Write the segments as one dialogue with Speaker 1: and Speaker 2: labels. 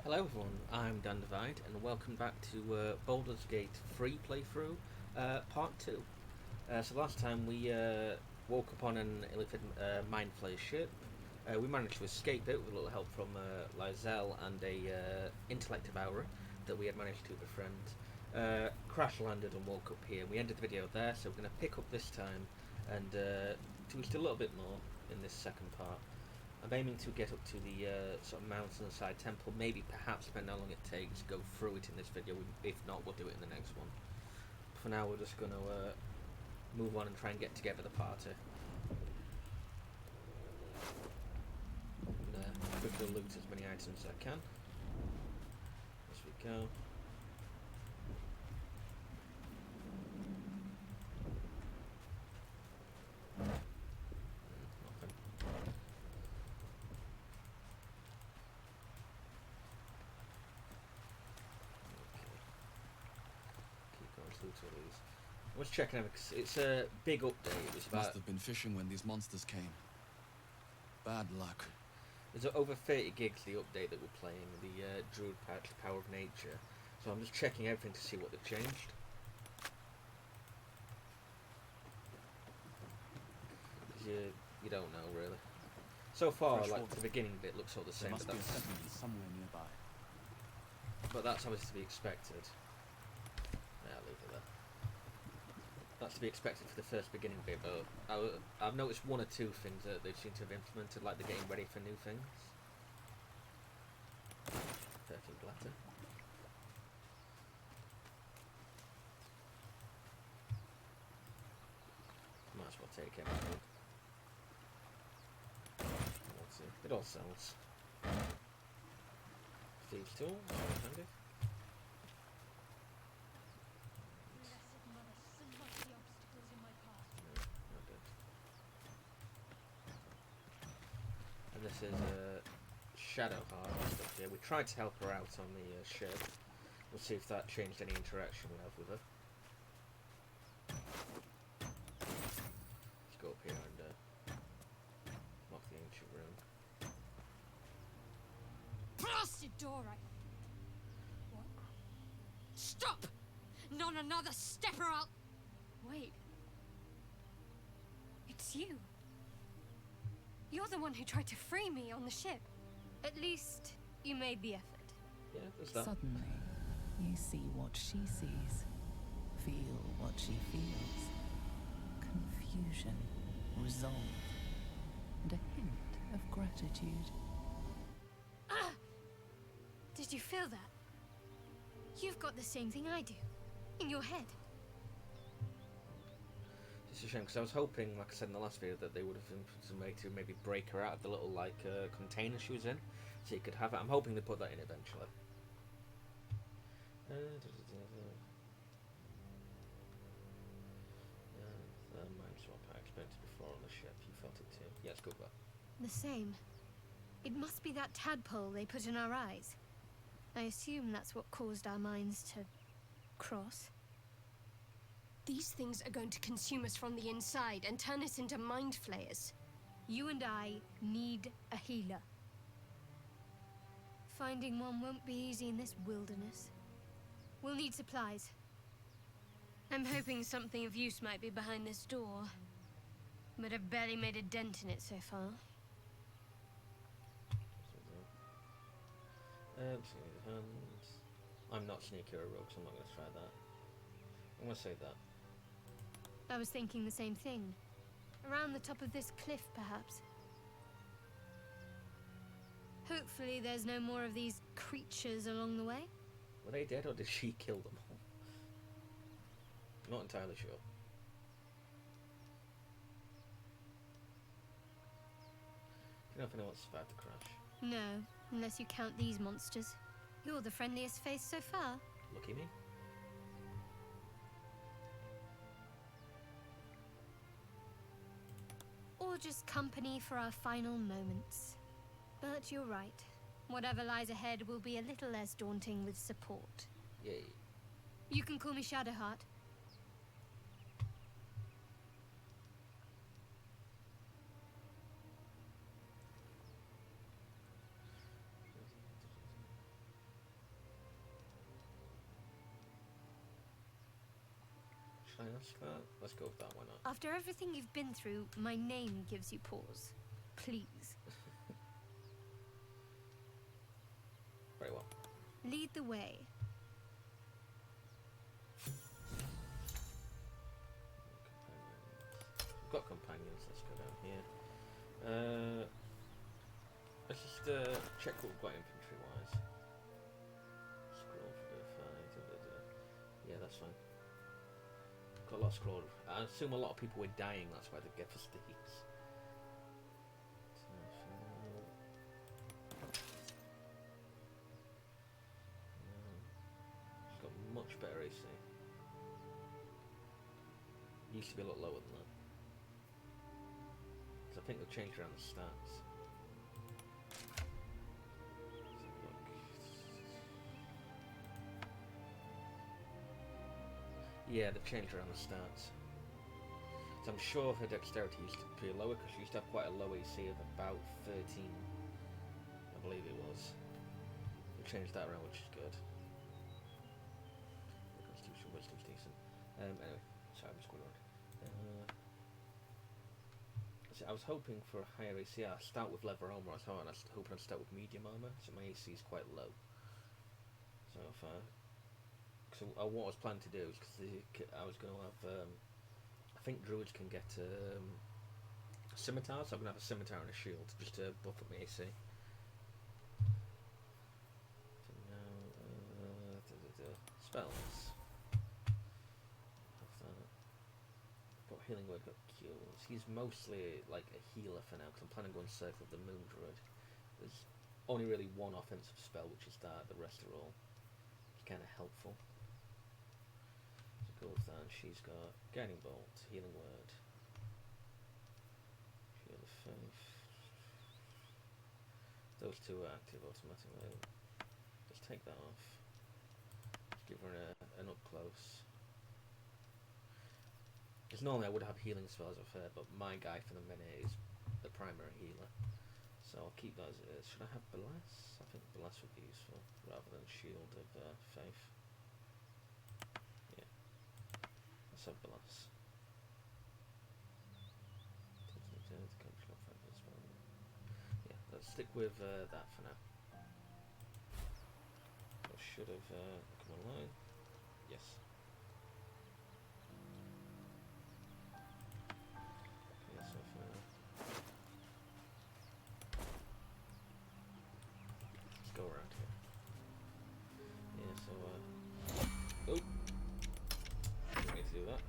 Speaker 1: Hello everyone, I'm Devide and welcome back to Baldur's Gate free playthrough, part 2. So last time we woke up on an illithid mind flayer ship. We managed to escape it with a little help from Lizelle and a intellect devourer that we had managed to befriend. Crash landed and woke up here. We ended the video there, so we're going to pick up this time and do just a little bit more in this second part. I'm aiming to get up to the sort of mountainside temple, maybe perhaps depending on how long it takes, go through it in this video. If not, we'll do it in the next one. For now, we're just going to move on and try and get together the party. And quickly loot as many items as I can. As we go. Nothing. Keep going through to these. I was checking out because it's a big update. It was about.
Speaker 2: Must have been fishing when these monsters came. Bad luck.
Speaker 1: There's over 30 gigs the update that we're playing, the Druid patch, Power of Nature. So I'm just checking everything to see what they've changed. You don't know really. So far,
Speaker 2: Fresh
Speaker 1: like
Speaker 2: water.
Speaker 1: the beginning bit looks all the
Speaker 2: There
Speaker 1: same,
Speaker 2: must be a settlement somewhere nearby.
Speaker 1: but that's obviously to be expected. Yeah, I'll leave it there. That's to be expected for the first beginning bit, but I've noticed one or two things that they seem to have implemented, like they're getting ready for new things. 13th letter. Might as well take it. Let's see. It all sells. Thieves' tool, handy. And this is shadowheart stuff here. We tried to help her out on the ship. We'll see if that changed any interaction we have with her. Let's go up here and lock the ancient room.
Speaker 3: Blasted door! What? Stop! Not another step or I'll... Wait. It's you. You're the one who tried to free me on the ship. At least, you made the effort.
Speaker 1: Yeah, there's that.
Speaker 4: Suddenly, you see what she sees, feel what she feels. Confusion, resolve, and a hint of gratitude.
Speaker 3: Ah! Did you feel that? You've got the same thing I do. In your head.
Speaker 1: It's a shame because I was hoping, like I said in the last video, that they would have implemented some way to maybe break her out of the little like container she was in, so you could have it. I'm hoping they put that in eventually. Mind swap I expected before on the ship. You felt it too. Yeah, it's good.
Speaker 3: The same. It must be that tadpole they put in our eyes. I assume that's what caused our minds to cross. These things are going to consume us from the inside and turn us into mind flayers. You and I need a healer. Finding one won't be easy in this wilderness. We'll need supplies. I'm hoping something of use might be behind this door, but I've barely made a dent in it so far.
Speaker 1: I'm not sneaky or a rogue, so I'm not going to try that. I'm going to say that.
Speaker 3: I was thinking the same thing. Around the top of this cliff, perhaps. Hopefully there's no more of these creatures along the way.
Speaker 1: Were they dead or did she kill them all? Not entirely sure. Do you know if anyone survived the crash?
Speaker 3: No, unless you count these monsters. You're the friendliest face so far.
Speaker 1: Lucky me.
Speaker 3: Or just company for our final moments. But you're right. Whatever lies ahead will be a little less daunting with support.
Speaker 1: Yay.
Speaker 3: You can call me Shadowheart.
Speaker 1: I ask that? Let's go with that, why not?
Speaker 3: After everything you've been through, my name gives you pause. Please.
Speaker 1: Very well.
Speaker 3: Lead the way.
Speaker 1: We've got companions, let's go down here. Let's just check what we've got infantry wise. Scroll for Devide. Yeah, that's fine. Got a lot of scroll. I assume a lot of people were dying, that's why they gave us these. It's got much better AC. Used to be a lot lower than that. So I think they've changed around the stats. Yeah, they've changed around the stats. So I'm sure her dexterity used to be lower because she used to have quite a low AC of about 13, I believe it was. They've changed that around, which is good. Constitution, wisdom's decent. Anyway, sorry, I'm just going around. So I was hoping for a higher AC. I start with leather armor, and I was hoping I'd start with medium armor, so my AC is quite low. So if what I was planning to do is because I was going to have, I think druids can get scimitars, so I'm going to have a scimitar and a shield just to buff up my AC. So now, spells. Have that. Got healing word, got cures. He's mostly like a healer for now because I'm planning on going Circle of the Moon Druid. There's only really one offensive spell, which is that. The rest are all kind of helpful. So go with that. She's got Guiding Bolt, Healing Word, Shield of Faith. Those two are active automatically. Let's take that off. Just give her an up close. Because normally I would have healing spells of her, but my guy for the minute is the primary healer. So I'll keep that as it is. Should I have Bless? I think Bless would be useful rather than Shield of Faith. Yeah. Let's have Bless. Yeah, let's stick with that for now. I should have come online. Yes. Okay, so for now. Let's go around here. Yeah, so oh, didn't mean to do that.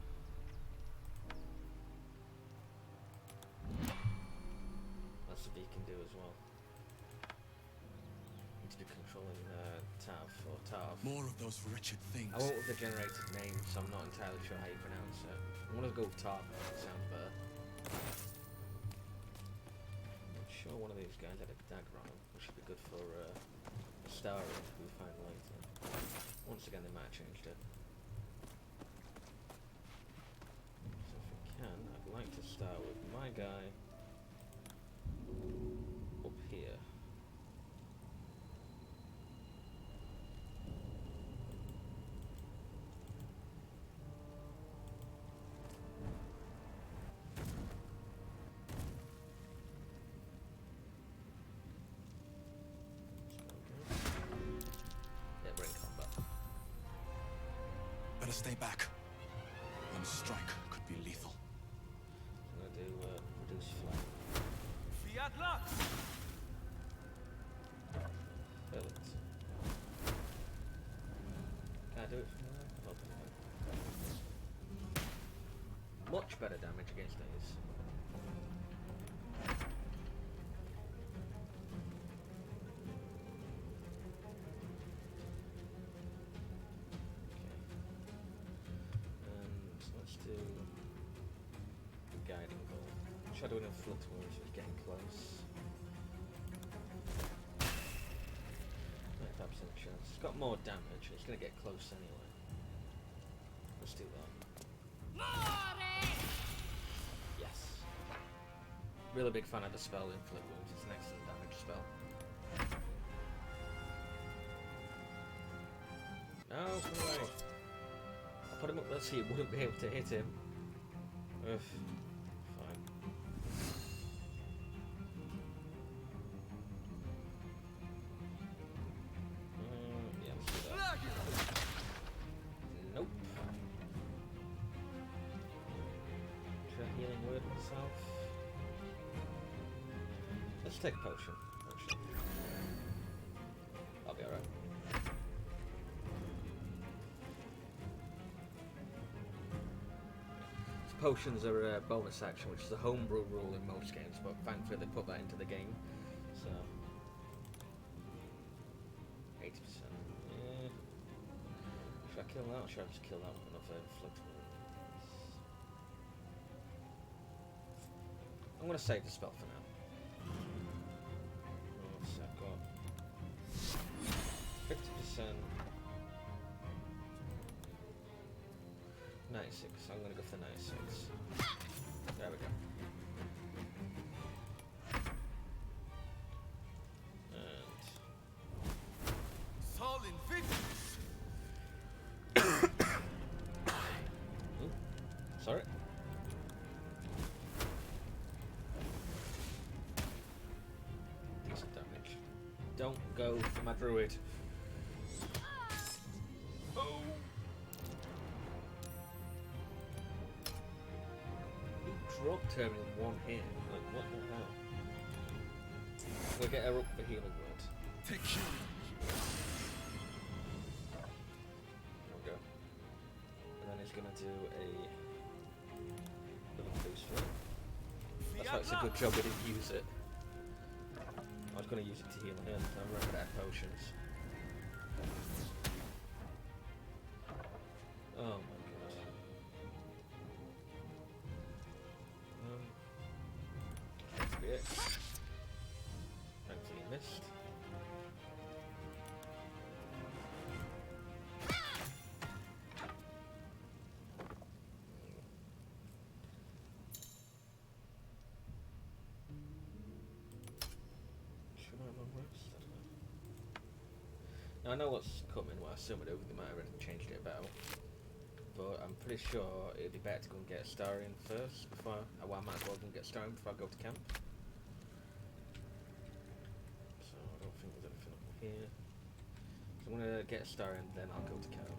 Speaker 1: That's the beacon do as well. Need to be controlling Tav or Tav.
Speaker 2: More of those wretched things.
Speaker 1: I went with the generated name, so I'm not entirely sure how you pronounce it. I'm gonna go with Tav because it sounds better. I'm sure one of these guys had a dagger on him, which should be good for astarion, who we find later. Once again, they might have changed it. So if we can, I'd like to start with my guy up here. Yeah, we're in combat.
Speaker 2: Better stay back. One strike could be lethal.
Speaker 1: I'm gonna do reduce flame. Perfect. Can I do it from there? I'll do it. Much better damage against these. Let's do Guiding Bolt. Shadow and Inflict Wounds is getting close. 95% chance. It's got more damage, it's going to get close anyway. Let's do that. Yes. Really big fan of the spell Inflict Wounds, it's an excellent damage spell. No, come away. put him up there so you wouldn't be able to hit him. Ugh. Fine. Yeah, let's do that. Nope. Should I healing word myself? Let's take a potion, actually. I'll be alright. Potions are a bonus action, which is a homebrew rule in most games, but thankfully they put that into the game. So 80%. Yeah. Should I kill that, or should I just kill that with enough inflict wounds? I'm gonna save the spell for now. So I've got 50%. 96, I'm gonna go for 96. There we go. And
Speaker 5: Fallen victims.
Speaker 1: ooh, sorry. Decent damage. Don't go for my druid.
Speaker 5: Oh.
Speaker 1: Dropped her in one hit. Like, what the hell? We'll get her up for healing word.
Speaker 5: Take you.
Speaker 1: There we go. And then he's gonna do a little boost for it. That's why it's a good job we didn't use it. I was gonna use it to heal him. I remember that potions. Oh my god. That's be it. Thankfully you missed. Should I have long rest? I don't know. Now I know what's coming, well I assume they might have already changed it about. But I'm pretty sure it'd be better to go and get astarion first before I might as well go and get astarion before I go to camp. So I don't think there's anything up here. So I'm gonna get astarion, then I'll go to camp.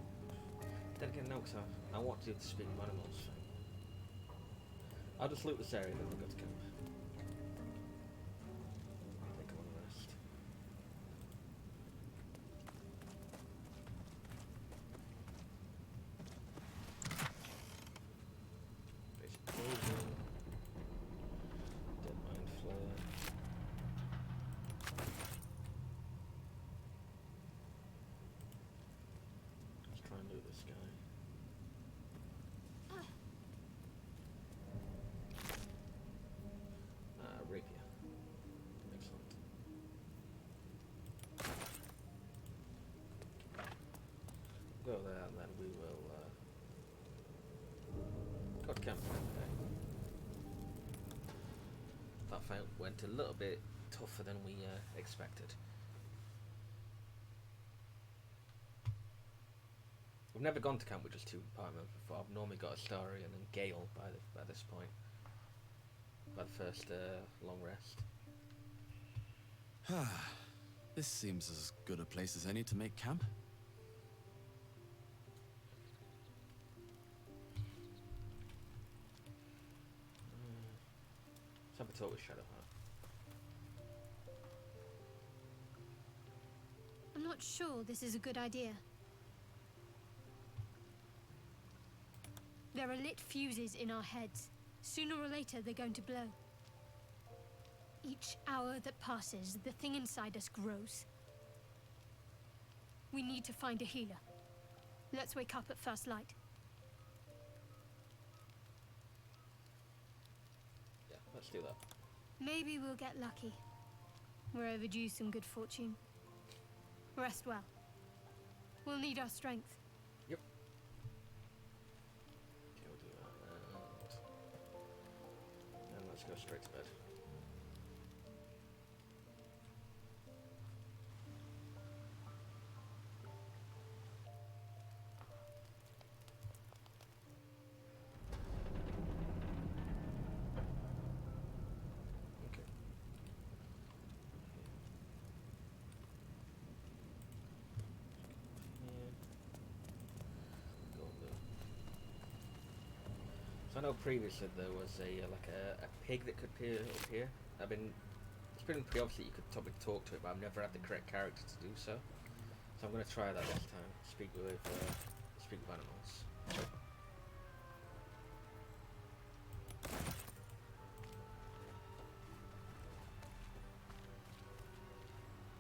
Speaker 1: Then again, no, because I want to do the speak of animals thing. I'll just loot this area, then I'll go to camp. I think I want to rest. Basic poison. Dead mind flare. Let's try and loot this guy. Rapier. Excellent. Go there and then we will go to camp for the day. That fight went a little bit tougher than we expected. We've never gone to camp with just two party members before. I've normally got Astarion and Gale by this point. By the first long rest.
Speaker 2: This seems as good a place as any to make camp.
Speaker 1: Let's have a talk with Shadowheart.
Speaker 3: I'm not sure this is a good idea. There are lit fuses in our heads. Sooner or later, they're going to blow. Each hour that passes, the thing inside us grows. We need to find a healer. Let's wake up at first light.
Speaker 1: Yeah, let's do that.
Speaker 3: Maybe we'll get lucky. We're overdue some good fortune. Rest well. We'll need our strength.
Speaker 1: Yep. Okay, we'll do that. And let's go straight to bed. know previously there was like a pig that could appear up here. It's been pretty obvious that you could probably talk to it, but I've never had the correct character to do so. So I'm going to try that this time. Speak with animals.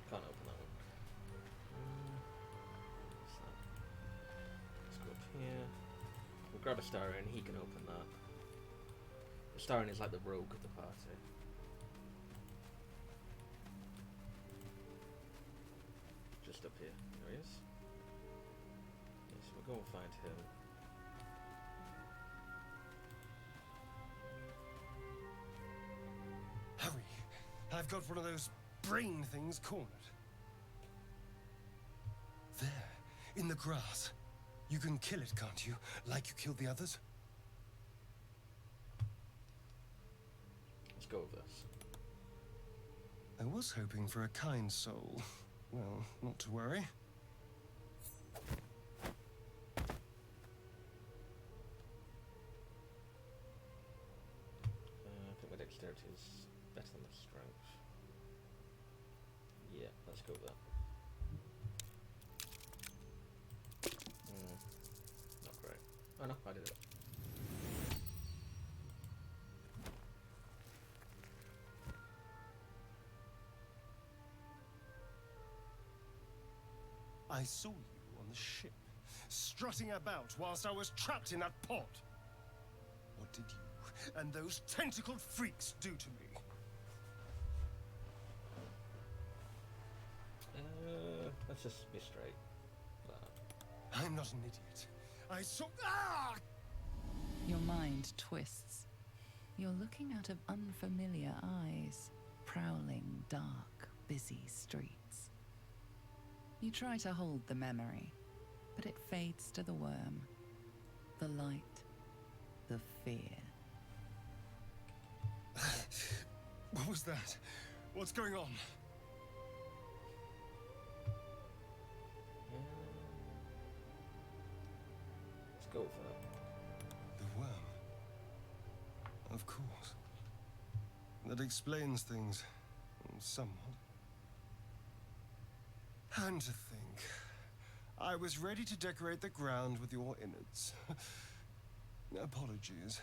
Speaker 1: Can't open that one. What's that? Let's go up here. We'll grab Astarion, he can open that. Astarion is like the rogue of the party. Just up here. There he is. Yes, we'll go and find him.
Speaker 5: Hurry! I've got one of those brain things cornered. There, in the grass. You can kill it, can't you? Like you killed the others?
Speaker 1: Let's go with this.
Speaker 5: I was hoping for a kind soul. Well, not to worry.
Speaker 1: I think my dexterity is better than my strength. Yeah, let's go with that. Not great. Oh no, I did it.
Speaker 5: I saw you on the ship, strutting about whilst I was trapped in that pod. What did you and those tentacled freaks do to me?
Speaker 1: Let's just be straight.
Speaker 5: I'm not an idiot. I saw... Ah!
Speaker 4: Your mind twists. You're looking out of unfamiliar eyes, prowling dark, busy streets. You try to hold the memory, but it fades to the worm. The light, the fear.
Speaker 5: What was that? What's going on?
Speaker 1: Let's go for that.
Speaker 5: The worm. Of course. That explains things. Somewhat. And to think, I was ready to decorate the ground with your innards. Apologies.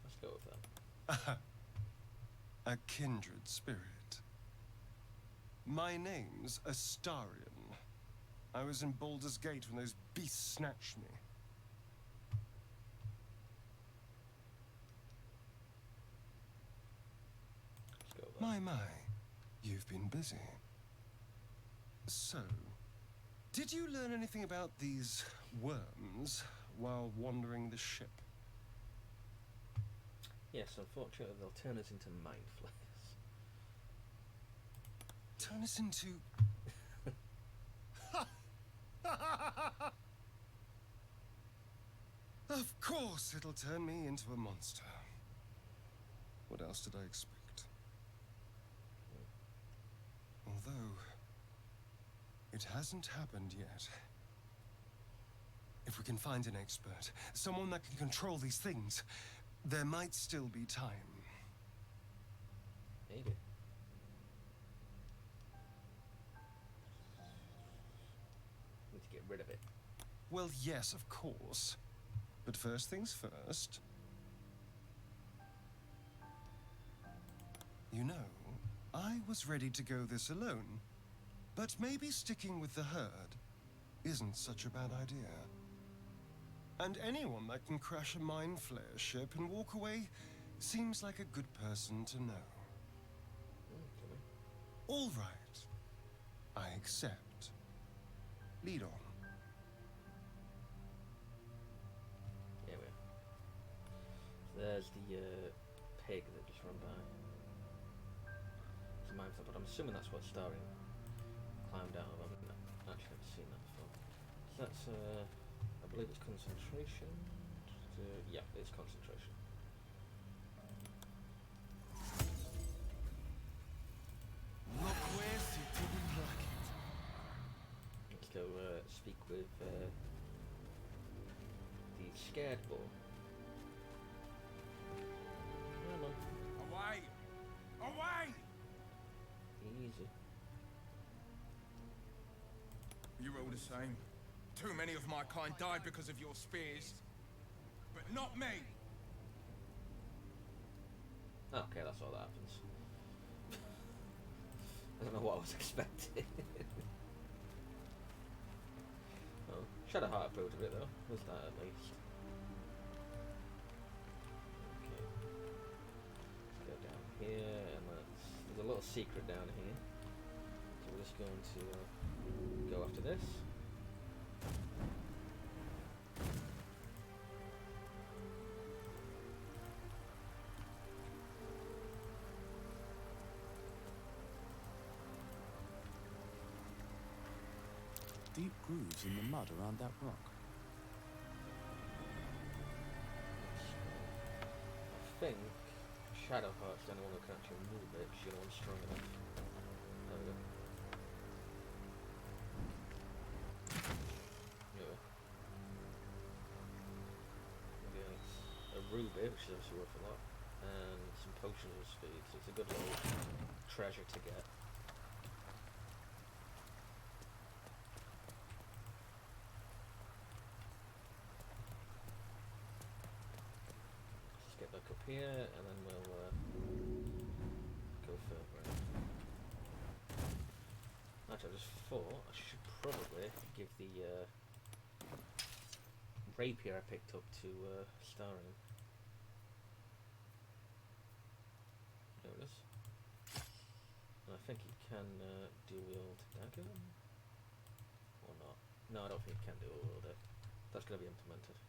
Speaker 1: Let's go with that.
Speaker 5: A kindred spirit. My name's Astarion. I was in Baldur's Gate when those beasts snatched me.
Speaker 1: Let's go with that.
Speaker 5: My, you've been busy. So, did you learn anything about these worms while wandering the ship?
Speaker 1: Yes, unfortunately they'll turn us into mind flayers.
Speaker 5: Turn us into... Of course it'll turn me into a monster. What else did I expect? Although, it hasn't happened yet. If we can find an expert, someone that can control these things, there might still be time.
Speaker 1: Maybe. Need to get rid of it.
Speaker 5: Well, yes, of course. But first things first. You know, I was ready to go this alone, but maybe sticking with the herd isn't such a bad idea. And anyone that can crash a mind flare ship and walk away seems like a good person to know.
Speaker 1: Okay.
Speaker 5: All right. I accept. Lead on.
Speaker 1: Here we are. So there's the pig that just ran by. It's a mindful, but I'm assuming that's what Astarion climbed out of. I've actually never seen that before. So that's, I believe it's concentration. Yeah, it's concentration.
Speaker 5: Look where you didn't like it.
Speaker 1: Let's go speak scared boy. Come on.
Speaker 6: Away! Away!
Speaker 1: Easy.
Speaker 6: You're all the same. Too many of my kind died because of your spears. But not me!
Speaker 1: Okay, that's all that happens. I don't know what I was expecting. Oh, shadowheart improved a bit though. Was that at least? Okay. Let's go down here and there's a little secret down here. So we're just going to go after this.
Speaker 2: Deep grooves in the mud around that rock.
Speaker 1: I think Shadowheart's the only one who can actually move it. She's the one strong enough. There we go. Yeah. Maybe it's a ruby, which is obviously worth a lot, and some potions of speed, so it's a good little treasure to get. Let's get back up here, and then we'll go further in. Actually, I just thought I should probably give the rapier I picked up to Astarion. There it is. And I think he can dual wield dagger, or not. No, I don't think he can dual wield it. That's going to be implemented.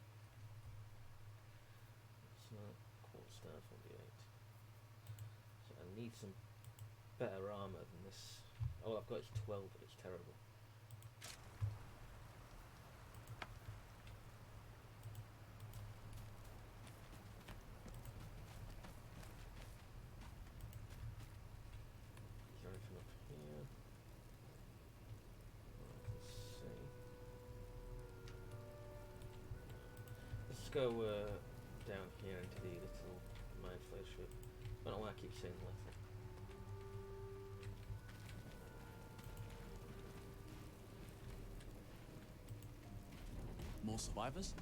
Speaker 1: So, quartz staff 1d8. So I need some better armor than this. All I've got is 12, but it's terrible. Is there anything up here? I can see. Let's go down here into the little mind flayer ship. I don't know why I keep saying little.
Speaker 2: More survivors?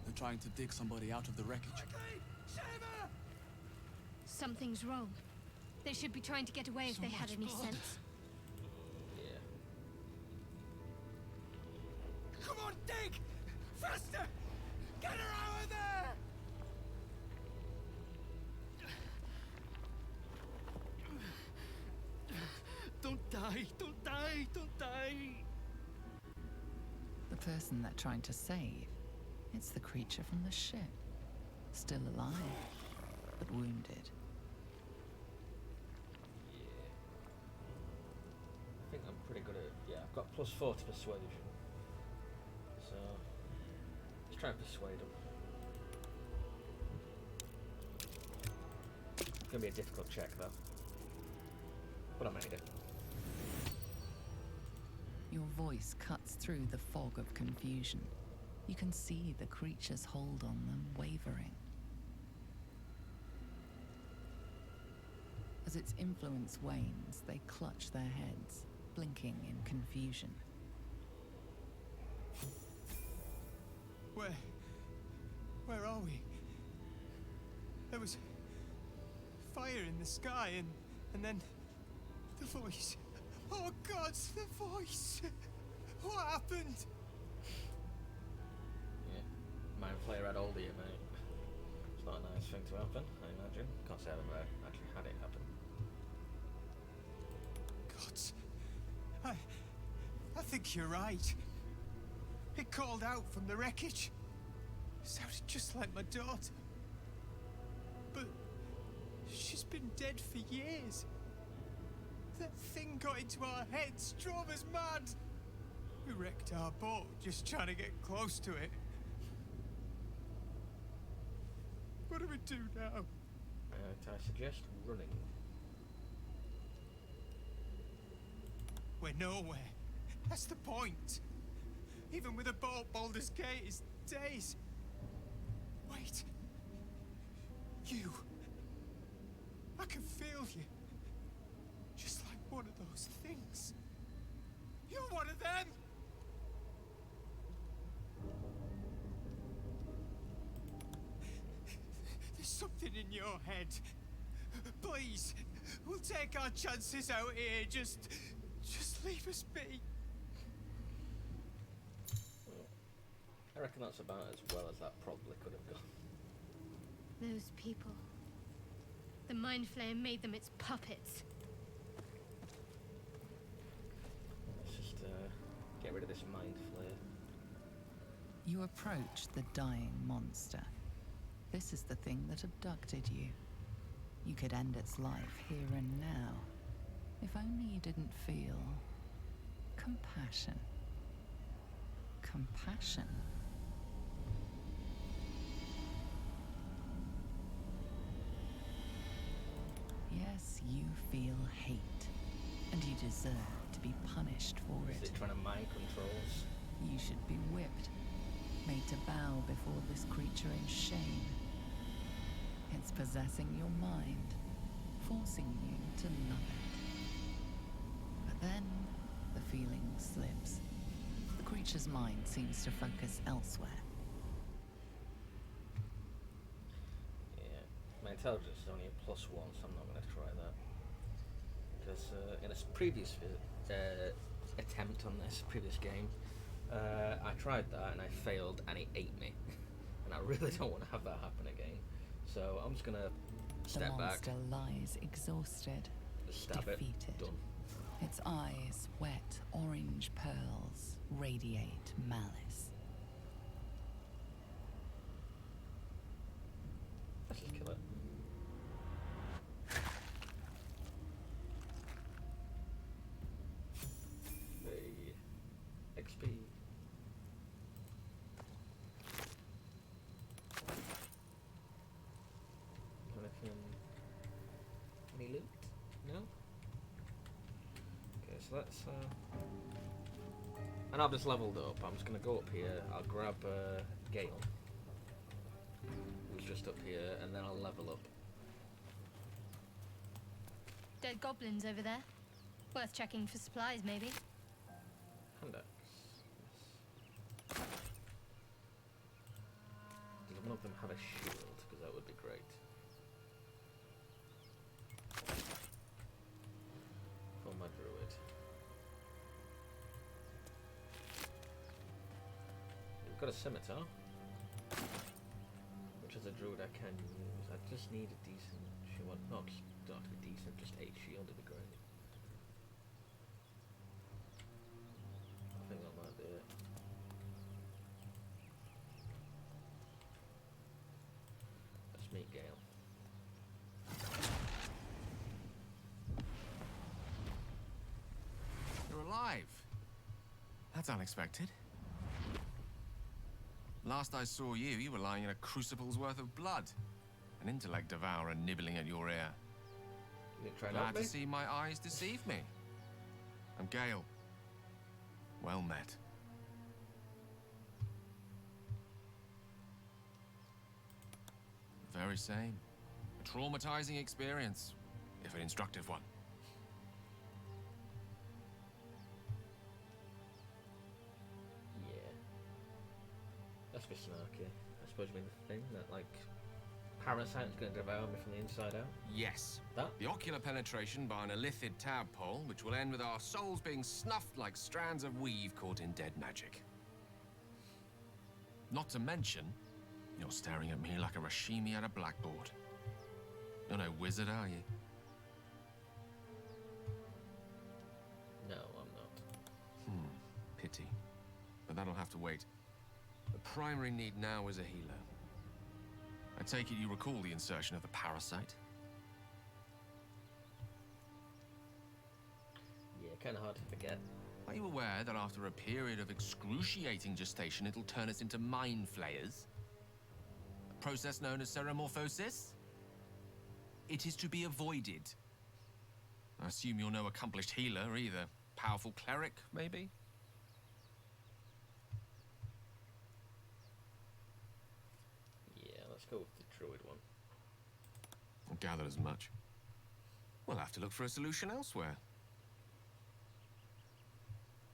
Speaker 2: They're trying to dig somebody out of the wreckage.
Speaker 3: Something's wrong. They should be trying to get away if they had any sense.
Speaker 1: Yeah.
Speaker 6: Come on, dig! Faster! Get her out of there! Don't die! Don't die! Don't die!
Speaker 4: The person they're trying to save, it's the creature from the ship. Still alive, but wounded.
Speaker 1: Yeah. I think I'm pretty good at. Yeah, I've got +4 to persuasion. So let's try and persuade him. It's gonna be a difficult check though, but I made it.
Speaker 4: Your voice cuts through the fog of confusion. You can see the creature's hold on them wavering. As its influence wanes, they clutch their heads, blinking in confusion.
Speaker 7: Where are we? There was fire in the sky and then the voice. Oh God, the voice! What happened?
Speaker 1: Yeah, mind flayer had hold of you, mate. It's not a nice thing to happen, I imagine. Can't say I've ever actually had it happen.
Speaker 7: God, I think you're right. It called out from the wreckage. Sounded just like my daughter. But she's been dead for years. That thing got into our heads, drove us mad. We wrecked our boat just trying to get close to it. What do we do now?
Speaker 1: I suggest running.
Speaker 7: We're nowhere. That's the point. Even with a boat, Baldur's Gate is days. Wait. You. I can feel you. Just like one of those things. You're one of them! There's something in your head. Please, we'll take our chances out here. Just leave us be.
Speaker 1: I reckon that's about as well as that probably could have gone.
Speaker 3: Those people. The Mind Flayer made them its puppets.
Speaker 1: Let's just get rid of this mind flare.
Speaker 4: You approach the dying monster. This is the thing that abducted you. You could end its life here and now. If only you didn't feel compassion. Compassion. Yes, you feel hate, and you deserve to be punished for
Speaker 1: Is
Speaker 4: it.
Speaker 1: it trying to mind controls?
Speaker 4: You should be whipped, made to bow before this creature in shame. It's possessing your mind, forcing you to love it. But then, the feeling slips. The creature's mind seems to focus elsewhere.
Speaker 1: Yeah. My intelligence is only a +1, so I'm not going to try that. Because in a previous attempt on this previous game, I tried that and I failed and it ate me. And I really don't want to have that happen again. So I'm just going to step back.
Speaker 4: The monster lies exhausted,
Speaker 1: Just stab
Speaker 4: defeated.
Speaker 1: it. Done.
Speaker 4: Its eyes, wet orange pearls, radiate malice.
Speaker 1: Let's just kill it. The XP. Anything? Any loot? No? Okay, so let's and I've just leveled up. I'm just gonna go up here, I'll grab Gale, who's just up here, and then I'll level up.
Speaker 3: Dead goblins over there. Worth checking for supplies, maybe.
Speaker 1: Hand axe. Yes. Does one of them have a shield? Because that would be great. For my druid. We've got a scimitar. Which as a druid I can use. I just need a decent shield. Not don't have to be decent, just a shield would be great. I think that might be it. Let's meet Gale.
Speaker 6: You're alive. That's unexpected. Last I saw you, you were lying in a crucible's worth of blood. An intellect devourer nibbling at your ear.
Speaker 1: You didn't try and
Speaker 6: Glad
Speaker 1: help
Speaker 6: to
Speaker 1: me?
Speaker 6: see my eyes deceive me. I'm Gale. Well met. Very same. A traumatizing experience, if an instructive one.
Speaker 1: Yeah. That's a bit snarky. I suppose you mean the thing that, like, parasite's going to devour me from the inside out?
Speaker 6: Yes.
Speaker 1: That?
Speaker 6: The ocular penetration by an illithid tadpole, which will end with our souls being snuffed like strands of weave caught in dead magic. Not to mention, you're staring at me like a Rashimi at a blackboard. You're no wizard, are you?
Speaker 1: No, I'm not.
Speaker 6: Pity. But that'll have to wait. The primary need now is a healer. I take it you recall the insertion of the parasite?
Speaker 1: Yeah, kind of hard to forget.
Speaker 6: Are you aware that after a period of excruciating gestation, it'll turn us into mind flayers? A process known as ceremorphosis? It is to be avoided. I assume you're no accomplished healer either. Powerful cleric, maybe?
Speaker 1: Yeah,
Speaker 6: gathered as much. We'll have to look for a solution elsewhere.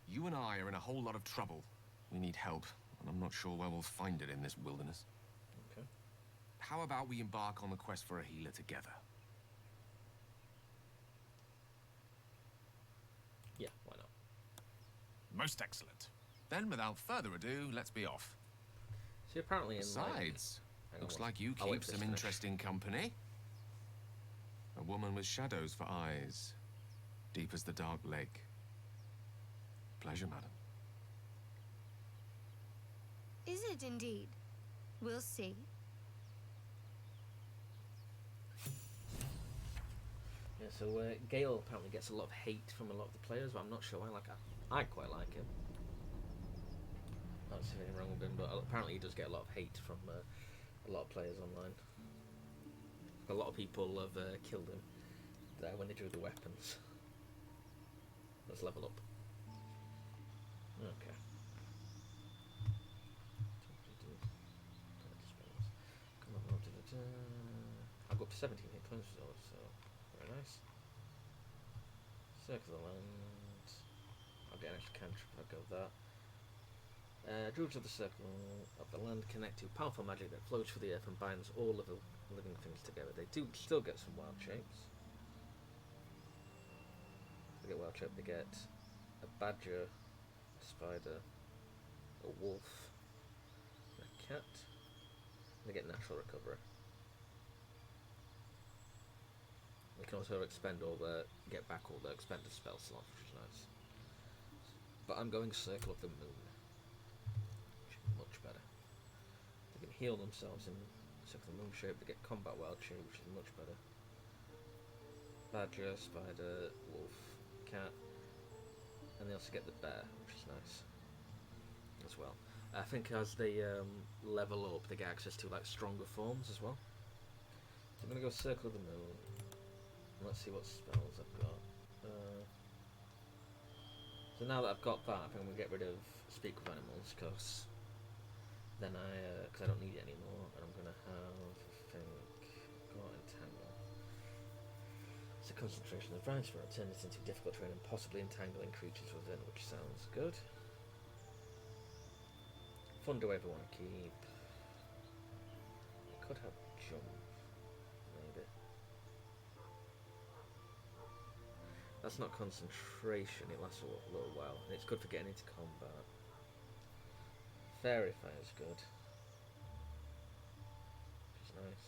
Speaker 6: You and I are in a whole lot of trouble. We need help, and I'm not sure where we'll find it in this wilderness.
Speaker 1: Okay.
Speaker 6: How about we embark on the quest for a healer together?
Speaker 1: Yeah, why not?
Speaker 2: Most excellent.
Speaker 6: Then, without further ado, let's be off.
Speaker 1: So apparently in
Speaker 6: Besides,
Speaker 1: Hang on,
Speaker 6: looks
Speaker 1: what's-
Speaker 6: like you
Speaker 1: I'll wait
Speaker 6: keep
Speaker 1: for this
Speaker 6: some
Speaker 1: to finish.
Speaker 6: interesting company. A woman with shadows for eyes, deep as the dark lake. Pleasure, madam.
Speaker 3: Is it indeed? We'll see.
Speaker 1: Yeah, so Gale apparently gets a lot of hate from a lot of the players, but I'm not sure why. Like, I quite like him. Not saying anything wrong with him, but apparently he does get a lot of hate from a lot of players online. A lot of people have killed him when they drew the weapons. Let's level up. Okay. Come on, I'll go up to 17 hit points, so very nice. Circle the land. I'll get an extra cantrip if I go with that. Druids of the circle of the land connect to powerful magic that flows through the earth and binds all of the living things together. They do still get some wild shapes. They get wild shape. They get a badger, a spider, a wolf, a cat. They get natural recovery. They can also get back all their expended spell slots, which is nice. But I'm going Circle of the Moon, which is much better. They can heal themselves in Circle of the Moon shape. They get combat wild shape, which is much better. Badger, spider, wolf, cat, and they also get the bear, which is nice as well. I think as they level up, they get access to like stronger forms as well. So I'm gonna go Circle of the Moon. Let's see what spells I've got. So now that I've got that, I think I'm gonna get rid of Speak with Animals because then because I don't need it anymore, and I'm gonna have got Entangle. It's a concentration of Vine Spirit, turn it into difficult terrain and possibly entangling creatures within, which sounds good. Fun do I ever want to keep? I could have Jump, maybe. That's not concentration, it lasts a little while, and it's good for getting into combat. Fairy Fire is good, which is nice.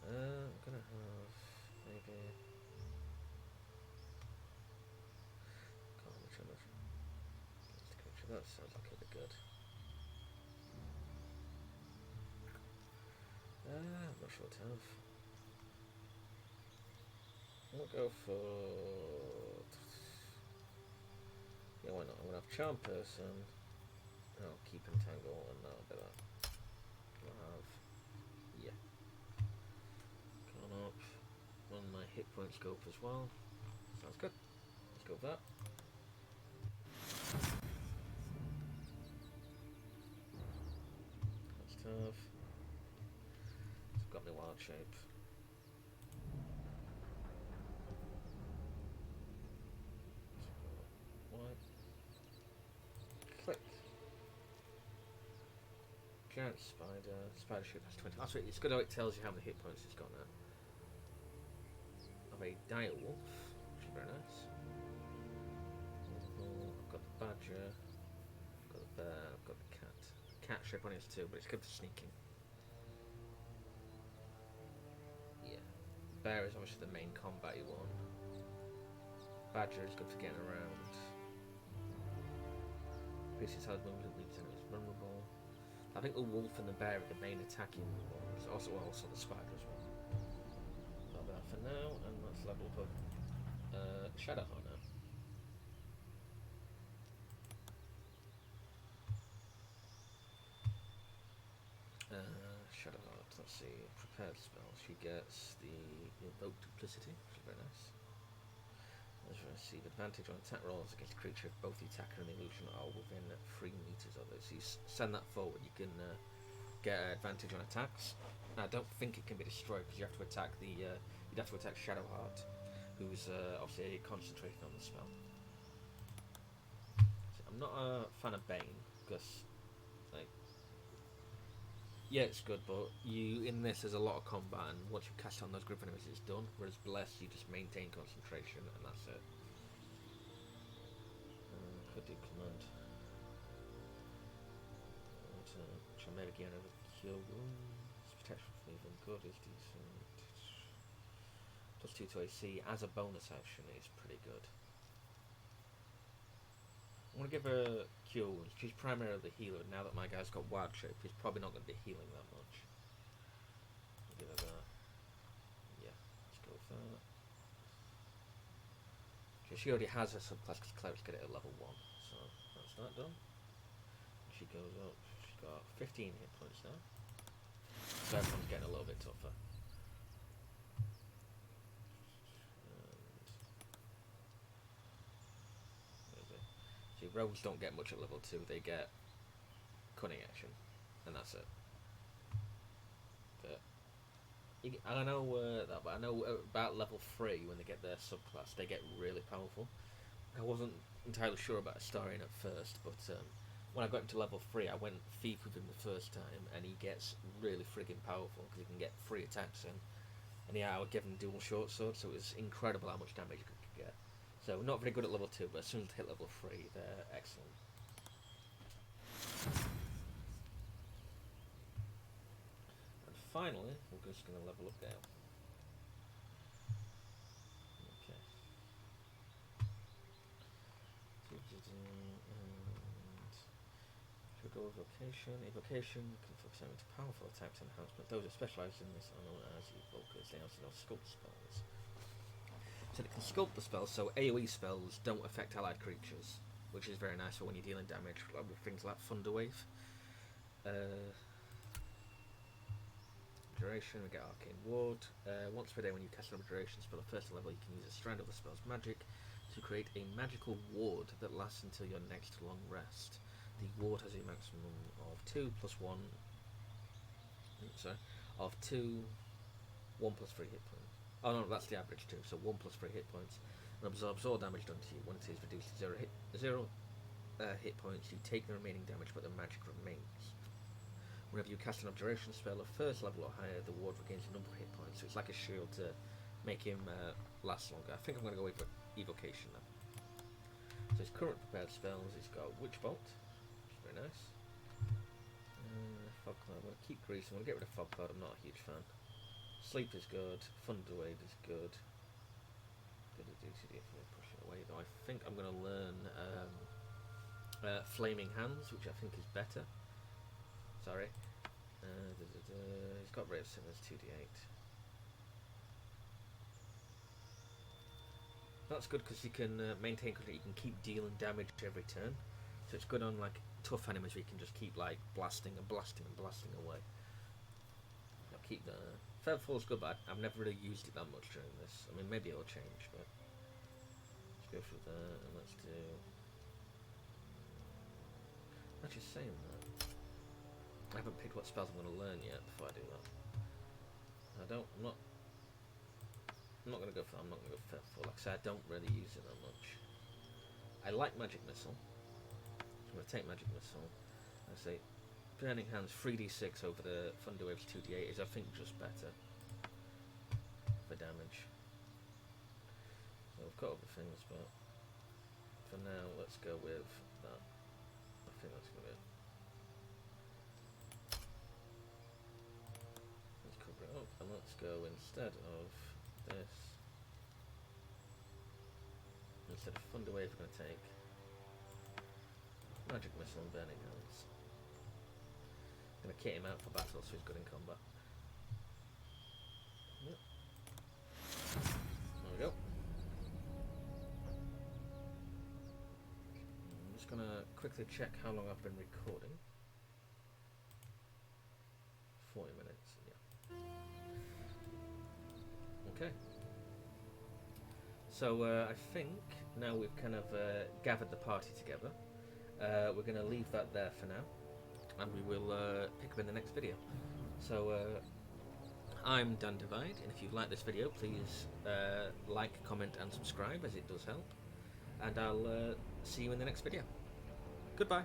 Speaker 1: I'm gonna have maybe. Can't remember too much. That sounds like it'd be good. I'm not sure what to have. I'll go for... Yeah, why not? I'm going to have Charm Person. I'll keep Entangle, and that'll be that. I'll have... Yeah. Gone up. One of my hit points go up as well. Sounds good. Let's go with that. That's tough. So I've got my wild shape. Click. Giant spider. Spider shape has 20. That's right. It's good how it tells you how many hit points it's got now. I have a dire wolf, which is very nice. I've got the badger. I've got the bear. I've got the cat. Cat shape only has 2, but it's good for sneaking. Yeah. Bear is obviously the main combat-y one. Badger is good for getting around. Increases how movement leaves enemies vulnerable. I think the wolf and the bear are the main attacking ones. Also the spider as well. Got that for now, and let's level up Shadowheart now. Shadowheart, let's see. Prepared spell. She gets the Invoke Duplicity, which is very nice. Let's receive advantage on attack rolls against a creature if both the attacker and the illusion are within 3 meters of it. So you send that forward, you can get advantage on attacks. And I don't think it can be destroyed because you have to attack the you'd have to attack Shadowheart, who's obviously concentrating on the spell. So I'm not a fan of Bane because, like, yeah, it's good, but you in this there's a lot of combat, and once you cast on those group enemies, it's done. Whereas Bless, you just maintain concentration, and that's it. Could do command. Shall maybe gain another cure wounds. Protection from even good is decent. Plus 2 to AC as a bonus action is pretty good. I'm gonna give her cure wounds. She's primarily the healer. Now that my guy's got wild shape, he's probably not gonna be healing that much. I'll give her that. Yeah, let's go with that. Okay, she already has her subclass because clerics get it at level 1, so that's that done. She goes up. She's got 15 hit points now. So everyone's getting a little bit tougher. See, rogues don't get much at level 2. They get cunning action, and that's it. But I don't know that, but I know about level 3 when they get their subclass, they get really powerful. I wasn't entirely sure about Astarion at first, but when I got into level 3, I went thief with him the first time, and he gets really friggin' powerful because he can get 3 attacks in. And yeah, I would give him dual short swords, so it was incredible how much damage he could get. So not very good at level 2, but as soon as they hit level 3, they're excellent. And finally, we're just going to level up Gale. Okay. Should we go with Evocation? Evocation can focus on powerful attacks and enhancement. Those who specialise in this are known as Evokers. They also know sculpt spells. So it can sculpt the spells, so AoE spells don't affect allied creatures, which is very nice for when you're dealing damage with things like Thunder Wave. Duration, we get Arcane Ward. Once per day when you cast an duration spell at first level, you can use a strand of the spell's magic to create a magical ward that lasts until your next long rest. The ward has a maximum of 2 plus 1. Sorry, of 2, 1 plus 3 hit points. Oh no, that's the average too. So 1 plus 3 hit points, and absorbs all damage done to you. When it is reduced to 0 hit points, you take the remaining damage, but the magic remains. Whenever you cast an abjuration spell of first level or higher, the ward regains a number of hit points. So it's like a shield to make him last longer. I think I'm going to go with Evocation now. So his current prepared spells, he's got Witch Bolt, which is very nice. Fog Cloud. I'm going to keep Grease. I'm going to get rid of Fog Cloud. I'm not a huge fan. Sleep is good. Thunder Wave is good. Push it away. Though I think I'm going to learn Flaming Hands, which I think is better. Sorry. He's got Ray of Sinners 2d8. That's good because you can maintain control. You can keep dealing damage every turn. So it's good on like tough enemies where you can just keep like blasting and blasting and blasting away. I'll keep that. Featherfall's good, but I've never really used it that much during this. I mean, maybe it'll change, but let's go through that and let's do. Actually, saying that, I haven't picked what spells I'm going to learn yet before I do that. I'm not going to go for. I'm not going to go for Featherfall. Like I said, I don't really use it that much. I like Magic Missile. So I'm going to take Magic Missile. I say. Burning Hands 3d6 over the Thunder Waves 2d8 is, I think, just better for damage. So we've got other things, but for now, let's go with that. I think that's going to be it. Let's cover it up, and let's go instead of this. Instead of Thunder Wave, we're going to take Magic Missile and Burning Hands. Gonna kit him out for battle so he's good in combat. Yep. There we go. I'm just gonna quickly check how long I've been recording. 40 minutes, yeah. Okay. So I think now we've kind of gathered the party together. We're gonna leave that there for now. and we will pick up in the next video. So I'm Devide, and if you like this video, please like, comment, and subscribe, as it does help. And I'll see you in the next video. Goodbye.